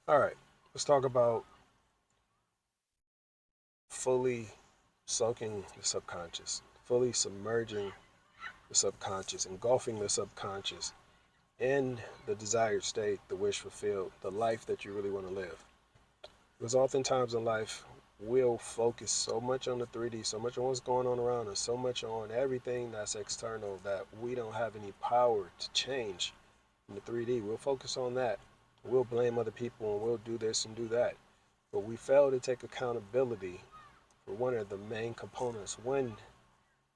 All right, let's talk about fully soaking the subconscious, fully submerging the subconscious, engulfing the subconscious in the desired state, the wish fulfilled, the life that you really want to live. Because oftentimes in life, we'll focus so much on the 3D, so much on what's going on around us, so much on everything that's external that we don't have any power to change in the 3D. We'll focus on that. We'll blame other people and we'll do this and do that. But we fail to take accountability for one of the main components when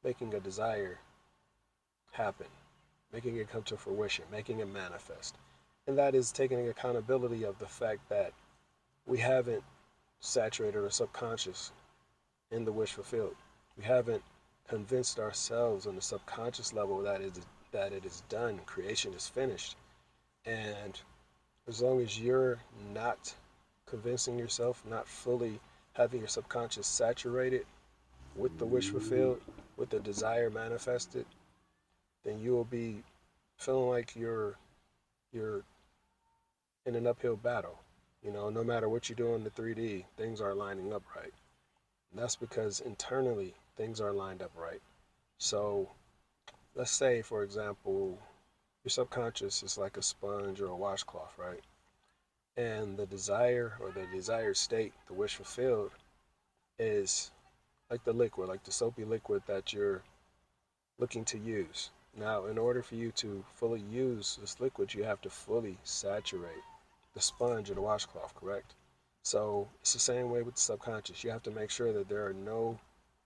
making a desire happen, making it come to fruition, making it manifest. And that is taking accountability of the fact that we haven't saturated our subconscious in the wish fulfilled. We haven't convinced ourselves on the subconscious level that it is done, creation is finished. And as long as you're not convincing yourself, not fully having your subconscious saturated with the wish fulfilled, with the desire manifested, then you will be feeling like you're in an uphill battle. You know, no matter what you do in the 3D, things are lining up right. And that's because internally things are lined up right. So let's say, for example, your subconscious is like a sponge or a washcloth, right? And the desire or the desired state, the wish fulfilled, is like the liquid, like the soapy liquid that you're looking to use. Now, in order for you to fully use this liquid, you have to fully saturate the sponge or the washcloth, correct? So it's the same way with the subconscious. You have to make sure that there are no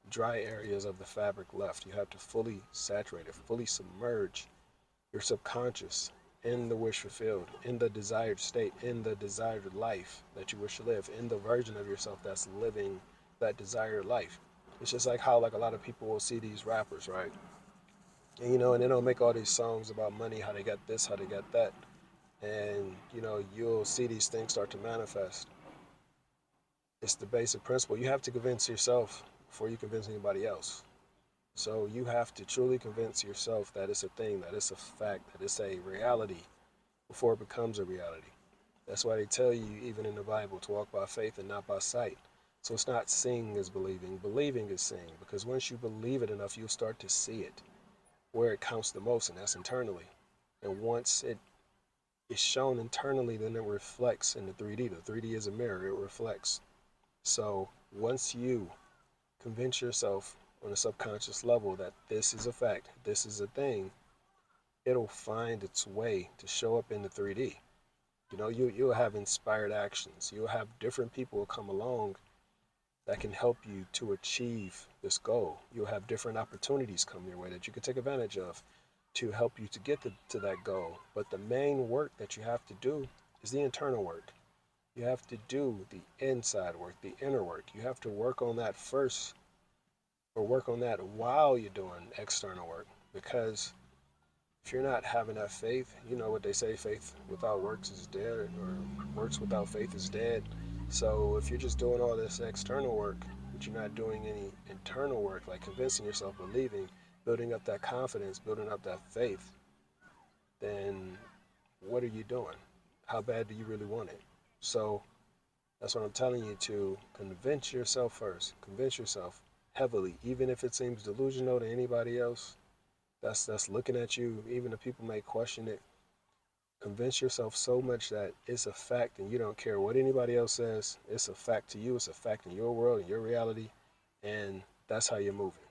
dry areas of the fabric left. You have to fully saturate it, fully submerge your subconscious in the wish fulfilled, in the desired state, in the desired life that you wish to live, in the version of yourself that's living that desired life. It's just like how like a lot of people will see these rappers, right? And and they don't make all these songs about money, how they got this, how they got that. And you'll see these things start to manifest. It's the basic principle. You have to convince yourself before you convince anybody else. So you have to truly convince yourself that it's a thing, that it's a fact, that it's a reality before it becomes a reality. That's why they tell you, even in the Bible, to walk by faith and not by sight. So it's not seeing is believing. Believing is seeing. Because once you believe it enough, you'll start to see it where it counts the most, and that's internally. And once it is shown internally, then it reflects in the 3D. The 3D is a mirror, it reflects. So once you convince yourself on a subconscious level that this is a fact, this is a thing, it'll find its way to show up in the 3D. You'll have inspired actions. You'll have different people come along that can help you to achieve this goal. You'll have different opportunities come your way that you can take advantage of to help you to get to that goal. But the main work that you have to do is the internal work. You have to do the inside work, the inner work. You have to work on that first, or work on that while you're doing external work. Because if you're not having that faith, you know what they say, faith without works is dead, or works without faith is dead. So if you're just doing all this external work, but you're not doing any internal work, like convincing yourself, believing, building up that confidence, building up that faith, then what are you doing? How bad do you really want it? So that's what I'm telling you, to convince yourself first. Convince yourself heavily, even if it seems delusional to anybody else that's looking at you. Even if people may question it, convince yourself so much that it's a fact and you don't care what anybody else says. It's a fact to you. It's a fact in your world, in your reality, and that's how you're moving.